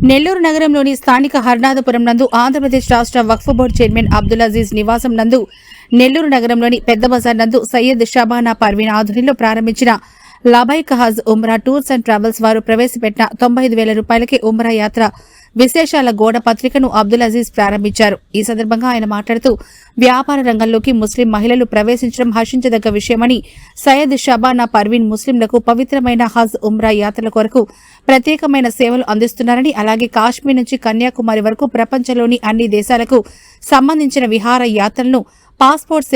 నెల్లూరు నగరంలోని స్థానిక హర్నాథపురం నందు ఆంధ్రప్రదేశ్ రాష్ట్ర వక్ఫ్ బోర్డు చైర్మన్ అబ్దుల్ అజీజ్ నివాసం నందు నెల్లూరు నగరంలోని పెద్ద బజార్ నందు సయ్యద్ షబానా పర్వీన్ ఆధ్వర్యంలో ప్రారంభించిన లబైక్ హజ్ ఉమ్రా టూర్స్ అండ్ ట్రావెల్స్ వారు ప్రవేశపెట్టిన 95,000 రూపాయలకి ఉమ్రా యాత్ర విశేషాల గోడ పత్రికను అబ్దుల్ అజీజ్ ప్రారంభించారు. ఈ సందర్భంగా ఆయన మాట్లాడుతూ వ్యాపార రంగంలోకి ముస్లిం మహిళలు ప్రవేశించడం హర్షించదగ్గ విషయమని, సయ్యద్ షబానా పర్వీన్ ముస్లింలకు పవిత్రమైన హజ్ ఉమ్రా యాత్రల కొరకు ప్రత్యేకమైన సేవలు అందిస్తున్నారని, అలాగే కాశ్మీర్ నుంచి కన్యాకుమారి వరకు ప్రపంచంలోని అన్ని దేశాలకు సంబంధించిన విహార యాత్రలను, పాస్పోర్ట్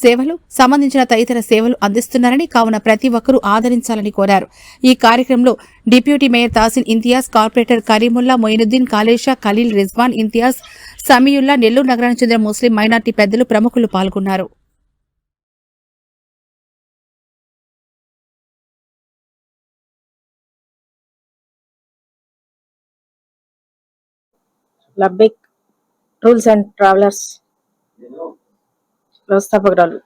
సేవలు సంబంధించిన తదితర సేవలు అందిస్తున్నారని, కావున ప్రతి ఒక్కరూ ఆదరించాలని కోరారు. ఈ కార్యక్రమంలో deputy mayor Tasin Imtiaz, corporator Karimulla, Moinuddin, Kalesha, Khalil, Rizwan, Imtiaz, Samiulla, Nellore నగరానికి చెందిన ముస్లిం మైనార్టీ పెద్దలు, ప్రముఖులు పాల్గొన్నారు. లబ్బైక్ టూర్స్ అండ్ ట్రావెలర్స్ వ్యవస్థాపకురాలు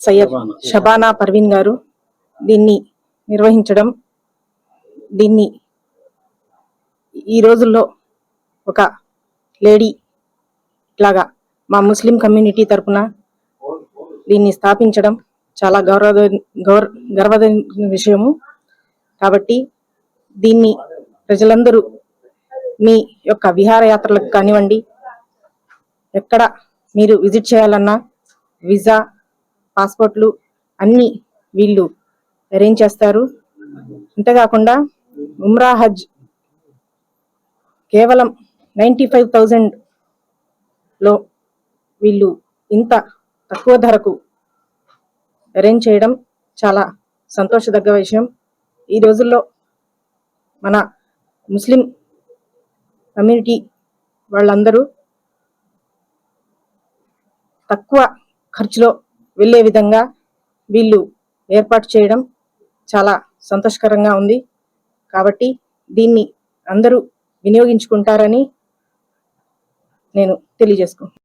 సయ్యద్ షబానా పర్వీన్ గారు దీన్ని నిర్వహించడం, దీన్ని ఈ రోజుల్లో ఒక లేడీ లాగా మా ముస్లిం కమ్యూనిటీ తరపున దీన్ని స్థాపించడం చాలా గర్వదైన విషయము. కాబట్టి దీన్ని ప్రజలందరూ మీ యొక్క విహారయాత్రలకు కానివ్వండి, ఎక్కడ మీరు విజిట్ చేయాలన్నా వీసా, పాస్పోర్ట్లు అన్నీ వీళ్ళు అరేంజ్ చేస్తారు. అంతేకాకుండా ఉమ్రా హజ్ కేవలం 95,000లో వీళ్ళు ఇంత తక్కువ ధరకు అరేంజ్ చేయడం చాలా సంతోషదగ్గ విషయం. ఈ రోజుల్లో మన ముస్లిం కమ్యూనిటీ వాళ్ళందరూ తక్కువ ఖర్చులో వెళ్ళే విధంగా వీళ్ళు ఏర్పాటు చేయడం చాలా సంతోషకరంగా ఉంది. కాబట్టి దీన్ని అందరూ వినియోగించుకుంటారని నేను తెలియజేసుకుంటున్నాను.